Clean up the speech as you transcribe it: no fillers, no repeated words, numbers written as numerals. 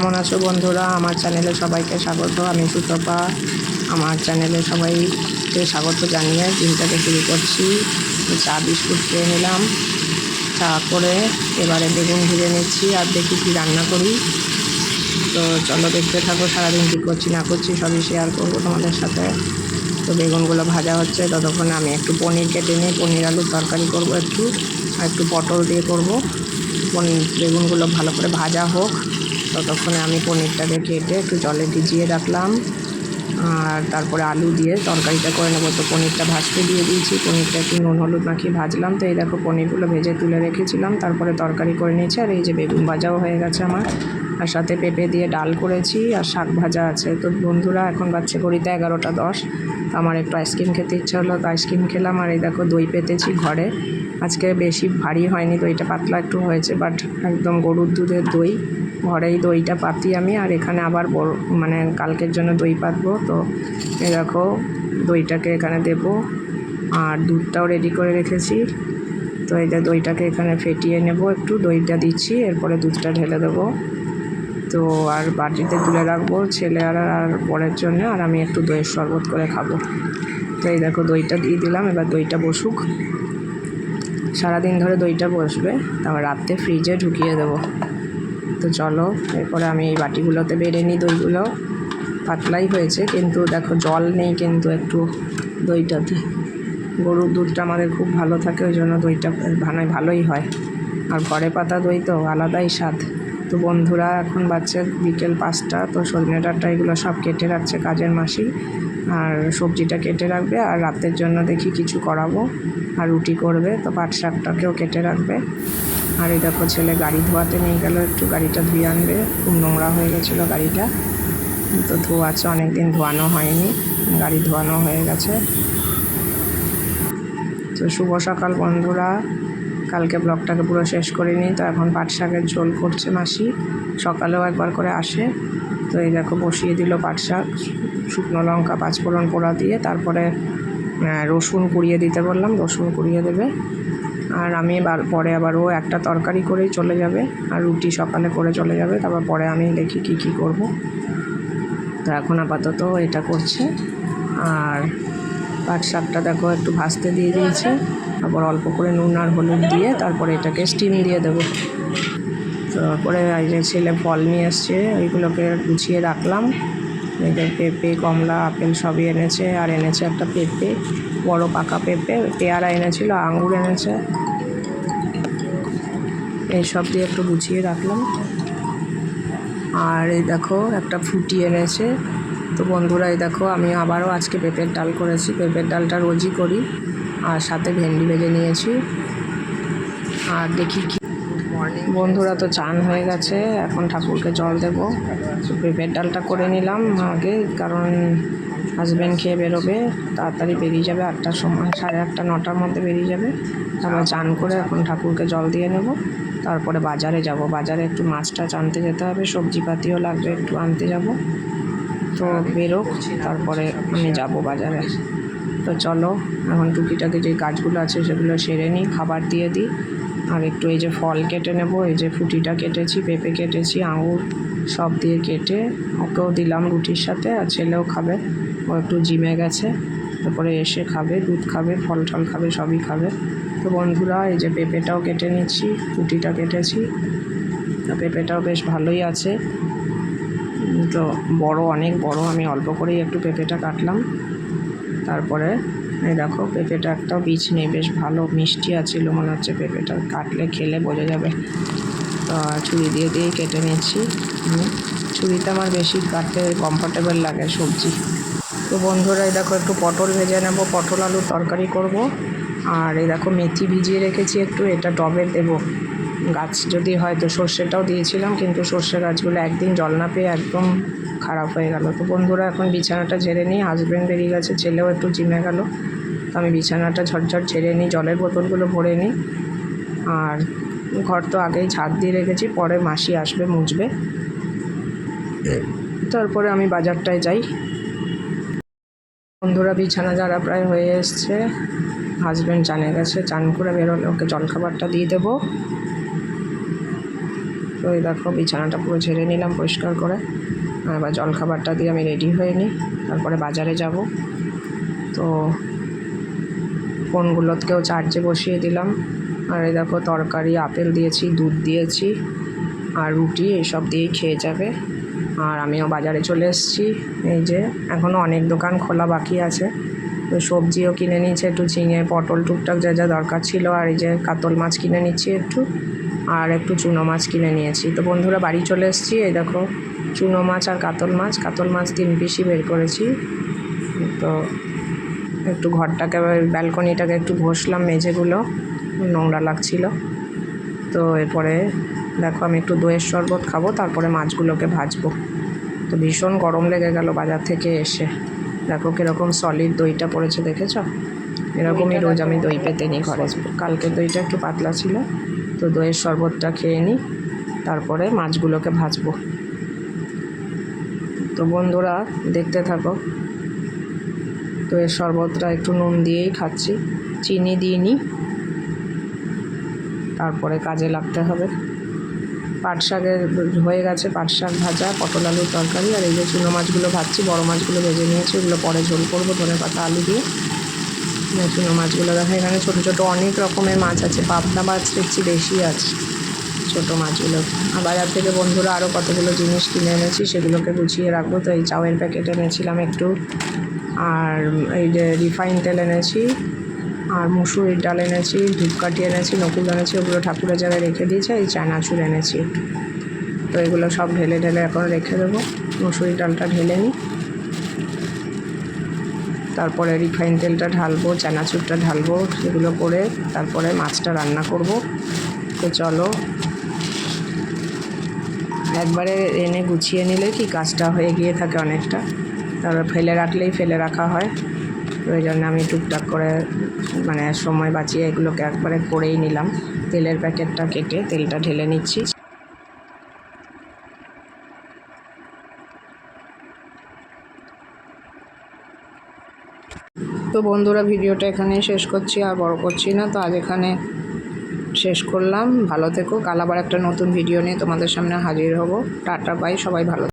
কেমন আছো বন্ধুরা? আমার চ্যানেলে সবাইকে স্বাগত। আমি সুতপা। আমার চ্যানেলে সবাইকে স্বাগত জানিয়ে দিনটাকে শুরু করছি। চা বিস্কুট খেয়ে নিলাম। চা করে এবারে বেগুন ভেজে নিচ্ছি আর দেখি কি রান্না করি। তো চলো দেখতে থাকো, সারাদিন কী করছি না করছি সবই শেয়ার করবো তোমাদের সাথে। তো বেগুনগুলো ভাজা হচ্ছে, ততক্ষণে আমি একটু পনির কেটে নিই। পনির আলুর তরকারি করব একটু, আর একটু পটল দিয়ে করব। বেগুনগুলো ভালো করে ভাজা হোক, ততক্ষণে আমি পনিরটাকে কেটে একটু জলে ভিজিয়ে রাখলাম। আর তারপরে আলু দিয়ে তরকারিটা করে নেবো। তো পনিরটা ভাজতে দিয়ে দিয়েছি, পনিরটা একটু নুন হলুদ মাখিয়ে ভাজলাম। তো এই দেখো পনিরগুলো ভেজে তুলে রেখেছিলাম, তারপরে তরকারি করে নিয়েছি। আর এই যে বেগুন ভাজাও হয়ে গেছে আমার, আর সাথে পেঁপে দিয়ে ডাল করেছি, আর শাক ভাজা আছে। তো বন্ধুরা এখন বাচ্চা ঘড়িতে 11টা 10। তো আমার একটু আইসক্রিম খেতে ইচ্ছা হলো, তো আইসক্রিম খেলাম। আর এই দেখো দই পেতেছি ঘরে। আজকে বেশি ভারী হয়নি, দইটা পাতলা একটু হয়েছে, বাট একদম গরুর দুধের দই। ঘরেই দইটা পাতি আমি, আর এখানে আবার বড় মানে কালকের জন্য দই পাতবো। তো এই দেখো দইটাকে এখানে দেব, আর দুধটাও রেডি করে রেখেছি। তো এই যে দইটাকে এখানে ফেটিয়ে নেব, একটু দইটা দিচ্ছি, এরপরে দুধটা ঢেলে দেবো। তো আর বাটিতে তুলে রাখবো ছেলে আর বরের জন্য, আর আমি একটু দইয়ের শরবত করে খাবো। তো এই দেখো দইটা দিয়ে দিলাম, এবার দইটা বসুক। সারাদিন ধরে দইটা বসবে, তারপর রাত্রে ফ্রিজে ঢুকিয়ে দেবো। তো চলো এরপরে আমি এই বাটিগুলোতে বেড়ে নিই। দইগুলো পাতলাই হয়েছে, কিন্তু দেখো জল নেই কিন্তু একটু দইটাতে। গরুর দুধটা আমাদের খুব ভালো থাকে, ওই জন্য দইটা ভালোই হয়। আর ঘরে পাতা দই তো আলাদাই স্বাদ। তো বন্ধুরা এখন বাচ্চা বিকেল 5টা। তো সজনে ডাঁটা এগুলো সব কেটে রাখছে কাজের মাসি, আর সবজিটা কেটে রাখবে। আর রাতের জন্য দেখি কিছু করাবো, আর রুটি করবে। তো পাট শাকটাকেও কেটে রাখবে। আর এই দেখো ছেলে গাড়ি ধোয়াতে নিয়ে গেল, একটু গাড়িটা ধুয়ে আনবে, খুব নোংরা হয়ে গেছিলো গাড়িটা। তো ধোয়াচ্ছে, অনেক দিন ধোয়ানো হয়নি, গাড়ি ধোয়ানো হয়ে গেছে। তো শুভ সকাল বন্ধুরা, কালকে ব্লগটাকে পুরো শেষ করিনি। তো এখন পাট শাকের ঝোল করছে মাসি, সকালেও একবার করে আসে। তো এই দেখো বসিয়ে দিল পাট শাক, শুকনো লঙ্কা 5 ফোড়ন পোড়া দিয়ে, তারপরে রসুন কুড়িয়ে দিতে বললাম, রসুন কুড়িয়ে দেবে। আর আমি পরে আবার ও একটা তরকারি করেই চলে যাবে, আর রুটি সকালে করে চলে যাবে। তারপর পরে আমি দেখি কি করব। তো এখন আপাতত এটা করছে। আর পাট শাকটা দেখো একটু ভাজতে দিয়ে দিয়েছে, তারপর অল্প করে নুন আর হলুদ দিয়ে তারপরে এটাকে স্টিম দিয়ে দেবো। তারপরে এই যে ছেলে ফল নিয়ে এসছে, ওইগুলোকে গুছিয়ে রাখলাম। এই যে পেঁপে, কমলা, আপেল সবই এনেছে, আর এনেছে একটা পেঁপে, বড় পাকা পেঁপে, পেয়ারা এনেছিল, আঙুর এনেছে। এইসব দিয়ে একটু গুছিয়ে রাখলাম। আর এই দেখো একটা ফুটি এনেছে। তো বন্ধুরা এই দেখো আমি আবারও আজকে পেঁপের ডাল করেছি। পেঁপের ডালটা রোজই করি, আর সাথে ভেন্ডি ভেজে নিয়েছি। আর দেখি কি বন্ধুরা, তো চান হয়ে গেছে, এখন ঠাকুরকে জল দেবো। পেঁপের ডালটা করে নিলাম আগে, কারণ হাজব্যান্ড খেয়ে বেরোবে, তাড়াতাড়ি বেরিয়ে যাবে 8টার সময়, 8:30 9টার মধ্যে বেরিয়ে যাবে। তারপর চান করে এখন ঠাকুরকে জল দিয়ে নেব। তারপরে বাজারে যাব, বাজারে একটু মাছ টাছ আনতে যেতে হবে, সবজিপাতিও লাগবে, একটু আনতে যাব। তো বেরোক, তারপরে আমি যাব বাজারে। তো চলো এখন টুকিটাকি যে কাজগুলো আছে সেগুলো সেরে নিই, খাবার দিয়ে দিই। আর একটু এই যে ফল কেটে নেব, এই যে ফুটিটা কেটেছি, পেঁপে কেটেছি, আঙুর সব দিয়ে কেটে ওকেও দিলাম রুটির সাথে। আর ছেলেও খাবে, ও একটু জিমে গেছে, তারপরে এসে খাবে, দুধ খাবে, ফল টল খাবে, সবই খাবে। তো বন্ধুরা এই যে পেঁপেটাও কেটে নিচ্ছি, ফুটিটা কেটেছি। পেঁপেটাও বেশ ভালোই আছে, তো বড়, অনেক বড়, আমি অল্প করেই একটু পেঁপেটা কাটলাম। তারপরে এই দেখো পেঁপেটা একটাও বীজ নেই, বেশ ভালো মিষ্টি আছিল মনে হচ্ছে পেঁপেটা, কাটলে খেলে বোঝা যাবে। তো ছুরি দিয়ে কেটে নিচ্ছি। ছুরিতে আমার বেশি কাটতে কমফর্টেবল লাগে সবজি। তো বন্ধুরা এই দেখো একটু পটল ভেজে নেব, পটল আলুর তরকারি করব। আর এই দেখো মেথি ভিজিয়ে রেখেছি একটু, এটা টবে দেবো। গাছ যদি হয় তো সর্ষেটাও দিয়েছিলাম, কিন্তু সর্ষে গাছগুলো একদিন জল না পেয়ে একদম খারাপ হয়ে গেল। তো বন্ধুরা এখন বিছানাটা ঝেড়ে নিই, হাজব্যান্ড বেরিয়ে গেছে, ছেলেও একটু জিমে গেল। তো আমি বিছানাটা ঝটঝট ঝেড়ে নিই, জলের বোতলগুলো ভরে নিই। আর ঘর তো আগেই ঝাড় দিয়ে রেখেছি, পরে মাসি আসবে মুছবে। তারপরে আমি বাজারটায় যাই। বন্ধুরা বিছানা ঝাড়া প্রায় হয়ে এসছে, হাজব্যান্ড চানে গেছে, চান করে বেরোলে ওকে জলখাবারটা দিয়ে দেবো। তো এই দেখো বিছানাটা পুরো ঝেড়ে নিলাম পরিষ্কার করে। আর এবার জলখাবারটা দিয়ে আমি রেডি হয়ে নিই, তারপরে বাজারে যাব। তো ফোনগুলোকেও চার্জে বসিয়ে দিলাম। আর এই দেখো তরকারি, আপেল দিয়েছি, দুধ দিয়েছি আর রুটি, এইসব দিয়েই খেয়ে যাবে। আর আমিও বাজারে চলে এসেছি। এই যে এখনও অনেক দোকান খোলা বাকি আছে। তো সবজিও কিনে নিয়েছি, একটু ঝিঙে, পটল, টুকটাক যা যা দরকার ছিল। আর এই যে কাতল মাছ কিনে নিচ্ছি একটু, আর একটু চুনো মাছ কিনে নিয়েছি। তো বন্ধুরা বাড়ি চলে এসেছি। এই দেখো চুনো মাছ আর কাতল মাছ 3 পিসই বের করেছি। তো একটু ঘরটাকে, ব্যালকনিটাকে একটু ঘষলাম, মেঝেগুলো নোংরা লাগছিল। তো এরপরে দেখো আমি একটু দইয়ের শরবত খাবো, তারপরে মাছগুলোকে ভাজবো। তো ভীষণ গরম লেগে গেল বাজার থেকে এসে। দেখো কীরকম সলিড দইটা পড়েছে, দেখেছ? এরকমই রোজ আমি দই পেতে নিই ঘরে। কালকে দইটা একটু পাতলা ছিল। তো দইয়ের শরবতটা খেয়ে নিই, তারপরে মাছগুলোকে ভাজবো। তো বন্ধুরা দেখতে থাকো। দইয়ের শরবতটা একটু নুন দিয়েই খাচ্ছি, চিনি দিইনি। তারপরে কাজে লাগতে হবে। পাট শাকের হয়ে গেছে, পাট শাক ভাজা, পটল আলুর তরকারি। আর এই যে চুনো মাছগুলো ভাজছি, বড় মাছগুলো ভেজে নিয়েছি, ওগুলো পরে ঝোল করবো ধনেপাতা আলু দিয়ে। চুনো মাছগুলো দেখা, এখানে ছোটো ছোটো অনেক রকমের মাছ আছে, পাবদা মাছ দেখছি বেশি আছে ছোটো মাছগুলো। আর বাজার থেকে বন্ধুরা আরও কতগুলো জিনিস কিনে এনেছি, সেগুলোকে গুছিয়ে রাখবো। তো এই চাউয়ের প্যাকেট এনেছিলাম একটু, আর এই যে রিফাইন তেল এনেছি, আর মুসুরির ডাল এনেছি, ধূপকাঠি এনেছি, নকুল এনেছি, ওগুলো ঠাকুরের জায়গায় রেখে দিয়েছে। এই চানাচুর এনেছি একটু। তো এগুলো সব ঢেলে এখন রেখে দেবো। মুসুরির ডালটা ঢেলে নিই, তারপরে রিফাইন তেলটা ঢালবো, চানাচুরটা ঢালবো, সেগুলো করে তারপরে মাছটা রান্না করব। তো চলো, একবারে এনে গুছিয়ে নিলে কি কাজটা হয়ে গিয়ে থাকে অনেকটা, তারপর ফেলে রাখলেই ফেলে রাখা হয়। তো এই জন্য আমি টুকটাক করে সময় বাঁচিয়ে এগুলোকে একবারে করেই নিলাম। তেলের প্যাকেটটা কেটে তেলটা ঢেলে নিচ্ছি। তো বন্ধুরা ভিডিওটা এখানেই শেষ করছি, আর বড় করছি না। তো আজ এখানে শেষ করলাম। ভালো থেকো। কাল আবার একটা নতুন ভিডিও নিয়ে তোমাদের সামনে হাজির হব। টাটা, বাই, সবাই ভালো।